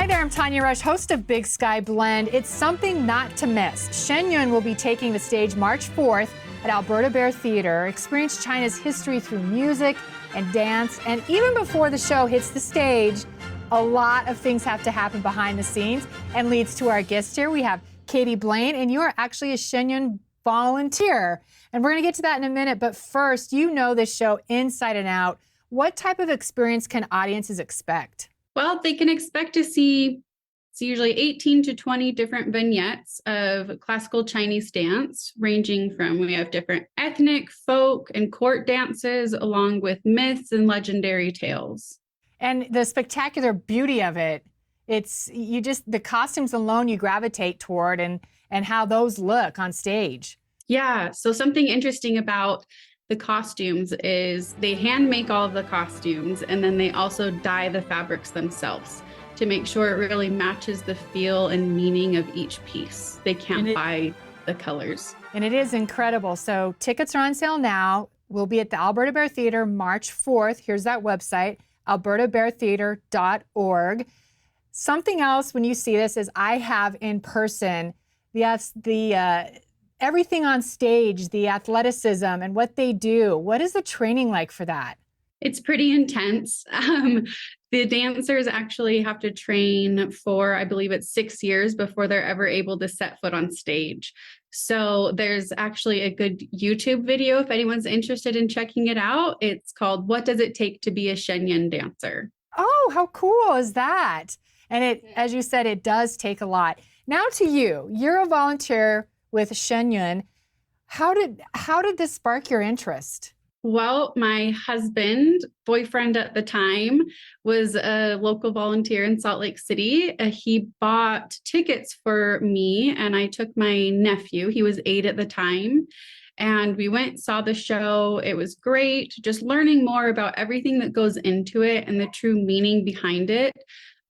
Hi there, I'm Tanya Rush, host of Big Sky Blend. It's something not to miss. Shen Yun will be taking the stage March 4th at Alberta Bear Theatre. Experience China's history through music and dance. And even before the show hits the stage, a lot of things have to happen behind the scenes and leads to our guest here. We have Katie Blaine, and you are actually a Shen Yun volunteer. And we're going to get to that in a minute. But first, you know this show inside and out. What type of experience can audiences expect? Well, they can expect to see, it's usually 18 to 20 different vignettes of classical Chinese dance, ranging from, we have different ethnic, folk, and court dances, along with myths and legendary tales. And the spectacular beauty of it, it's the costumes alone you gravitate toward, and how those look on stage. Yeah, so something interesting about the costumes is they hand make all of the costumes, and then they also dye the fabrics themselves to make sure it really matches the feel and meaning of each piece. They can't buy the colors. And it is incredible. So tickets are on sale now. We'll be at the Alberta Bear Theatre March 4th. Here's that website, albertabeartheatre.org. Something else when you see this is I have in person, everything on stage, the athleticism and what they do. What is the training like for that? It's pretty intense. The dancers actually have to train for, I believe it's 6 years before they're ever able to set foot on stage. So there's actually a good YouTube video if anyone's interested in checking it out. It's called "What Does It Take to Be a Shen Yun Dancer?" Oh, how cool is that? And it, as you said, it does take a lot. Now to you, you're a volunteer with Shen Yun. How did this spark your interest? Well, my boyfriend at the time, was a local volunteer in Salt Lake City. He bought tickets for me, and I took my nephew. He was 8 at the time. And we went, saw the show. It was great, just learning more about everything that goes into it and the true meaning behind it,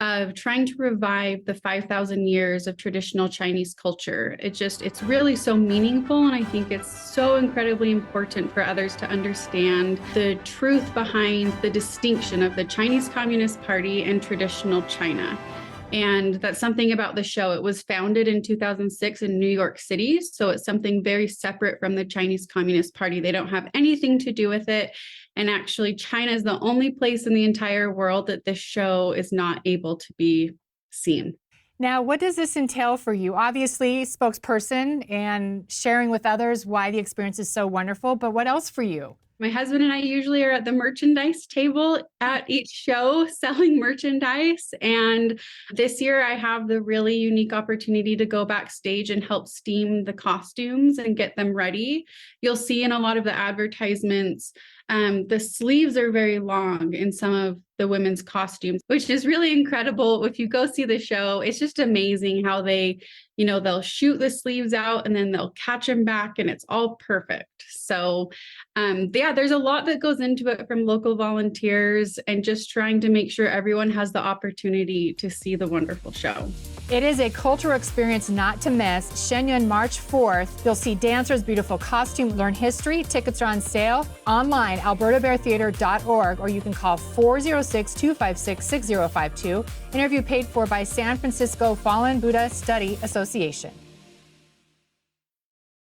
of trying to revive the 5,000 years of traditional Chinese culture. It's really so meaningful, and I think it's so incredibly important for others to understand the truth behind the distinction of the Chinese Communist Party and traditional China. And that's something about the show. It was founded in 2006 in New York City, so it's something very separate from the Chinese Communist Party. They don't have anything to do with it. And actually, China is the only place in the entire world that this show is not able to be seen. Now, what does this entail for you? Obviously, spokesperson and sharing with others why the experience is so wonderful, but what else for you? My husband and I usually are at the merchandise table at each show selling merchandise. And this year I have the really unique opportunity to go backstage and help steam the costumes and get them ready. You'll see in a lot of the advertisements, the sleeves are very long in some of the women's costumes, which is really incredible. If you go see the show, it's just amazing how they'll shoot the sleeves out and then they'll catch them back, and it's all perfect. So there's a lot that goes into it from local volunteers and just trying to make sure everyone has the opportunity to see the wonderful show. It is a cultural experience not to miss. Shen Yun, March 4th. You'll see dancers, beautiful costume, learn history. Tickets are on sale online, albertabeartheatre.org, or you can call 406-256-6052. Interview paid for by San Francisco Fallen Buddha Study Association.